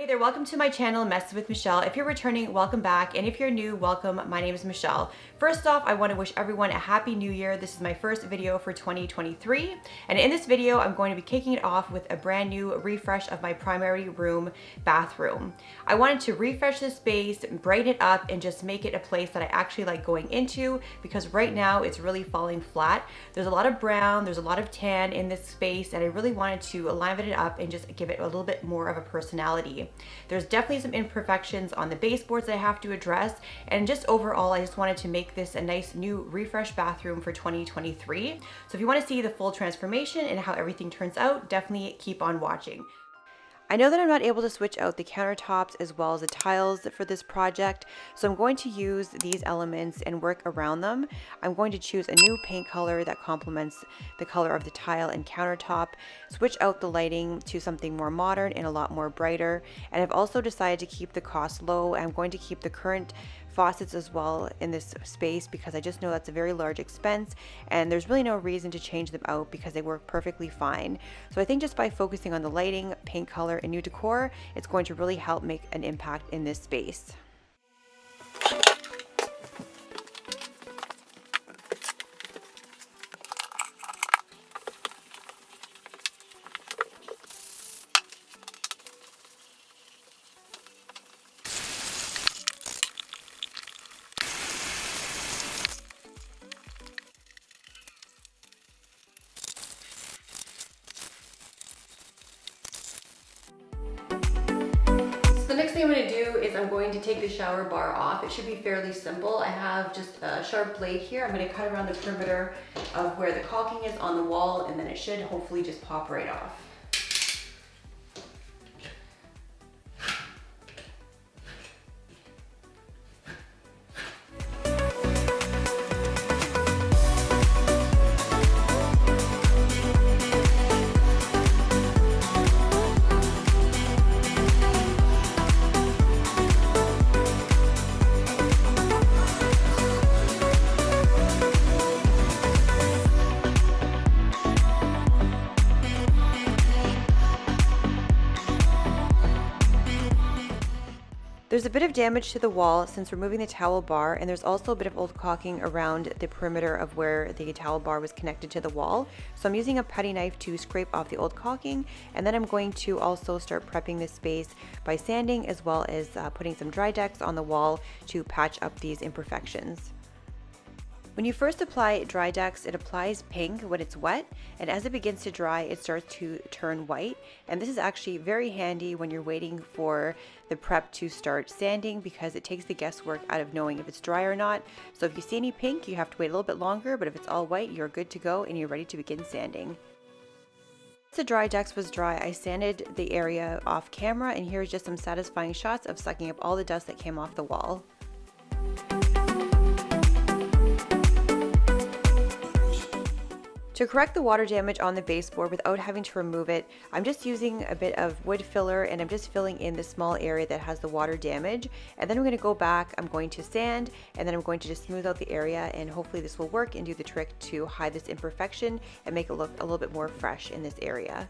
Hey there, welcome to my channel, Messes with Michelle. If you're returning, welcome back. And if you're new, welcome. My name is Michelle. First off, I want to wish everyone a happy new year. This is my first video for 2023. And in this video, I'm going to be kicking it off with a brand new refresh of my primary room bathroom. I wanted to refresh the space, brighten it up, and just make it a place that I actually like going into, because right now it's really falling flat. There's a lot of brown, there's a lot of tan in this space, and I really wanted to liven it up and just give it a little bit more of a personality. There's definitely some imperfections on the baseboards that I have to address, and just overall I just wanted to make this a nice new refresh bathroom for 2023. So if you want to see the full transformation and how everything turns out, definitely keep on watching. I know that I'm not able to switch out the countertops as well as the tiles for this project, so I'm going to use these elements and work around them. I'm going to choose a new paint color that complements the color of the tile and countertop, switch out the lighting to something more modern and a lot more brighter, and I've also decided to keep the cost low. I'm going to keep the current faucets as well in this space because I just know that's a very large expense, and there's really no reason to change them out because they work perfectly fine. So I think just by focusing on the lighting, paint color, and new decor, it's going to really help make an impact in this space. The next thing I'm going to do is I'm going to take the shower bar off. It should be fairly simple. I have just a sharp blade here. I'm going to cut around the perimeter of where the caulking is on the wall, and then it should hopefully just pop right off. There's a bit of damage to the wall since removing the towel bar, and there's also a bit of old caulking around the perimeter of where the towel bar was connected to the wall. So I'm using a putty knife to scrape off the old caulking, and then I'm going to also start prepping this space by sanding as well as putting some dry decks on the wall to patch up these imperfections. When you first apply dry decks, it applies pink when it's wet, and as it begins to dry, it starts to turn white. And this is actually very handy when you're waiting for the prep to start sanding, because it takes the guesswork out of knowing if it's dry or not. So if you see any pink, you have to wait a little bit longer, but if it's all white, you're good to go and you're ready to begin sanding. Once the dry decks was dry, I sanded the area off camera, and here's just some satisfying shots of sucking up all the dust that came off the wall. To correct the water damage on the baseboard without having to remove it, I'm just using a bit of wood filler, and I'm just filling in the small area that has the water damage. And then I'm going to go back, I'm going to sand, and then I'm going to just smooth out the area, and hopefully this will work and do the trick to hide this imperfection and make it look a little bit more fresh in this area.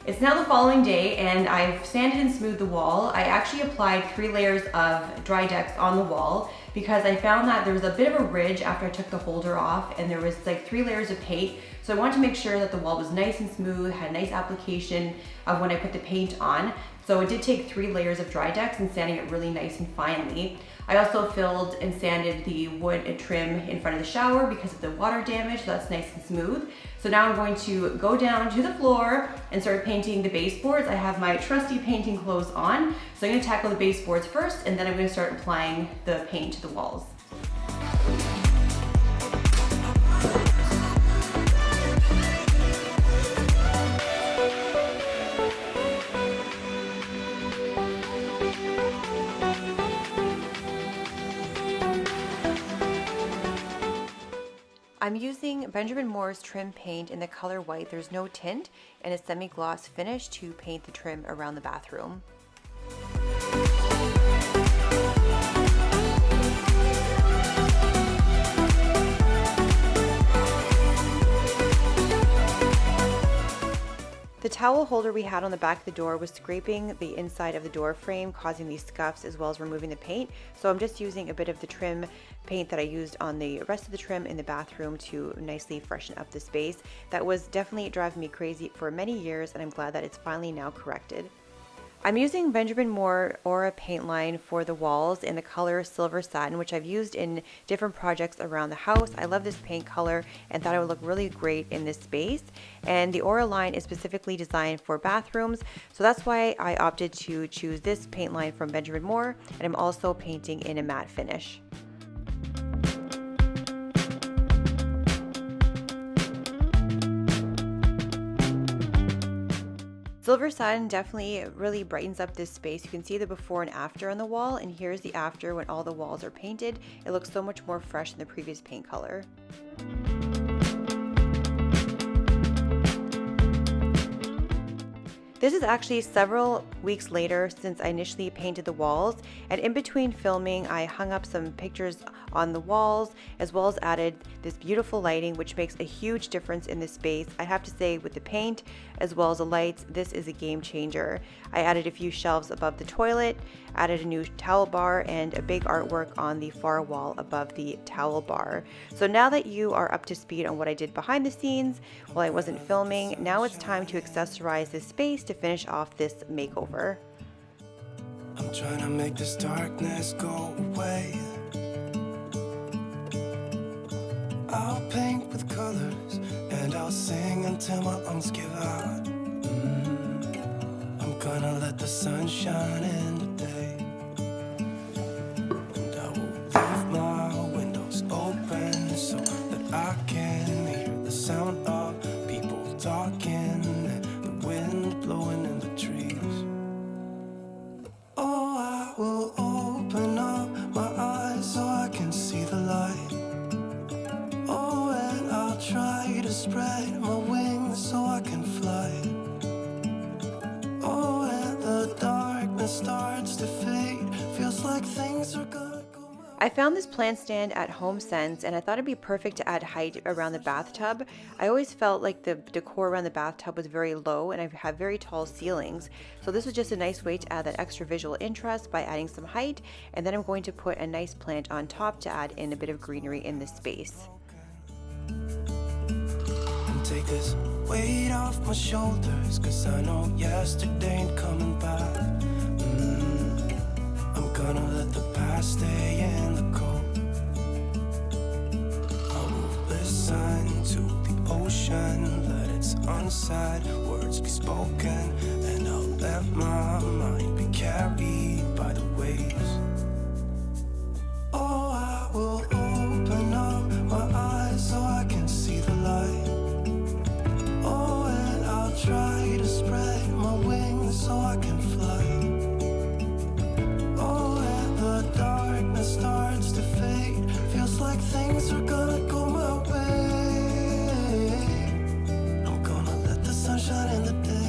It's now the following day, and I've sanded and smoothed the wall. I actually applied 3 layers of dry decks on the wall because I found that there was a bit of a ridge after I took the holder off, and there was like 3 layers of paint. So I wanted to make sure that the wall was nice and smooth, had a nice application of when I put the paint on. So it did take 3 layers of dry decks and sanding it really nice and finely. I also filled and sanded the wood trim in front of the shower because of the water damage, so that's nice and smooth. So now I'm going to go down to the floor and start painting the baseboards. I have my trusty painting clothes on, so I'm going to tackle the baseboards first, and then I'm going to start applying the paint to the walls. I'm using Benjamin Moore's trim paint in the color white. There's no tint, and a semi-gloss finish to paint the trim around the bathroom. towel holder we had on the back of the door was scraping the inside of the door frame, causing these scuffs as well as removing the paint. So I'm just using a bit of the trim paint that I used on the rest of the trim in the bathroom to nicely freshen up the space. That was definitely driving me crazy for many years, and I'm glad that it's finally now corrected. I'm using Benjamin Moore Aura paint line for the walls in the color Silver Satin, which I've used in different projects around the house. I love this paint color and thought it would look really great in this space. And the Aura line is specifically designed for bathrooms, so that's why I opted to choose this paint line from Benjamin Moore, and I'm also painting in a matte finish. Silver Satin definitely really brightens up this space. You can see the before and after on the wall, and here's the after when all the walls are painted. It looks so much more fresh than the previous paint color. This is actually several weeks later since I initially painted the walls, and in between filming I hung up some pictures on the walls as well as added this beautiful lighting, which makes a huge difference in this space. I have to say, with the paint as well as the lights, this is a game changer. I added a few shelves above the toilet, added a new towel bar, and a big artwork on the far wall above the towel bar. So now that you are up to speed on what I did behind the scenes while I wasn't filming, now it's time to accessorize this space to finish off this makeover. I'm trying to make this darkness go away. I'll paint with colors and I'll sing until my lungs give out. I'm gonna let the sun shine in today, and I will leave my windows open so that I can hear the sound of people talking and the wind blowing in the trees. Oh, I will open up my eyes so I can see the light. Oh, and I'll try to spread my wings so I can fly. Oh, and the darkness starts to fade. Feels like things are gonna go. I found this plant stand at HomeSense, and I thought it'd be perfect to add height around the bathtub. I always felt like the decor around the bathtub was very low, and I have very tall ceilings. So this was just a nice way to add that extra visual interest by adding some height, and then I'm going to put a nice plant on top to add in a bit of greenery in this space. And take this weight off my shoulders, 'cause I know yesterday ain't coming back. I'm gonna let the past stay in the cold. I will listen to the ocean, let its unsaid words be spoken, and I'll let my mind be carried by the waves. Oh, I will open up my eyes so I can see the light. Oh, and I'll try to spread my wings so I can fly. Oh, and the darkness starts to fade. Feels like things are gonna go my way. I'm gonna let the sun shine in the day.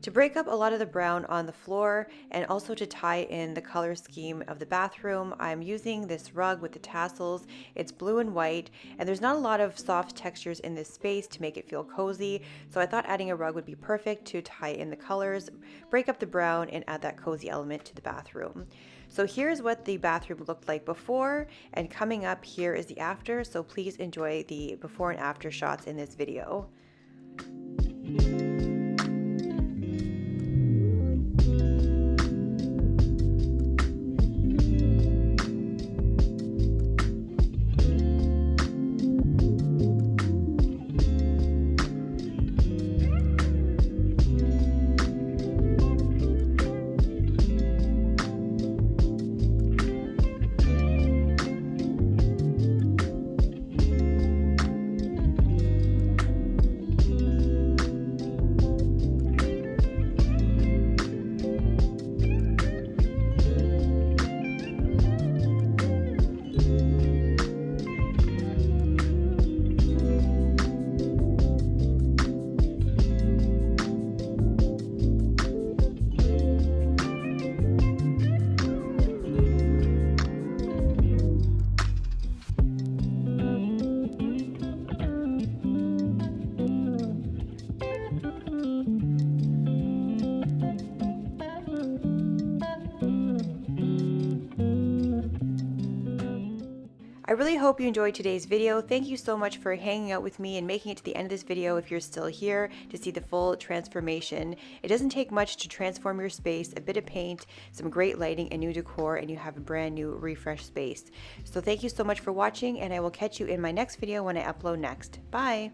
To break up a lot of the brown on the floor and also to tie in the color scheme of the bathroom, I'm using this rug with the tassels. It's blue and white, and there's not a lot of soft textures in this space to make it feel cozy, so I thought adding a rug would be perfect to tie in the colors, break up the brown, and add that cozy element to the bathroom. So here's what the bathroom looked like before, and coming up here is the after, so please enjoy the before and after shots in this video. really hope you enjoyed today's video. Thank you so much for hanging out with me and making it to the end of this video if you're still here to see the full transformation. It doesn't take much to transform your space, a bit of paint, some great lighting, and new decor, and you have a brand new refreshed space. So thank you so much for watching, and I will catch you in my next video when I upload next. Bye!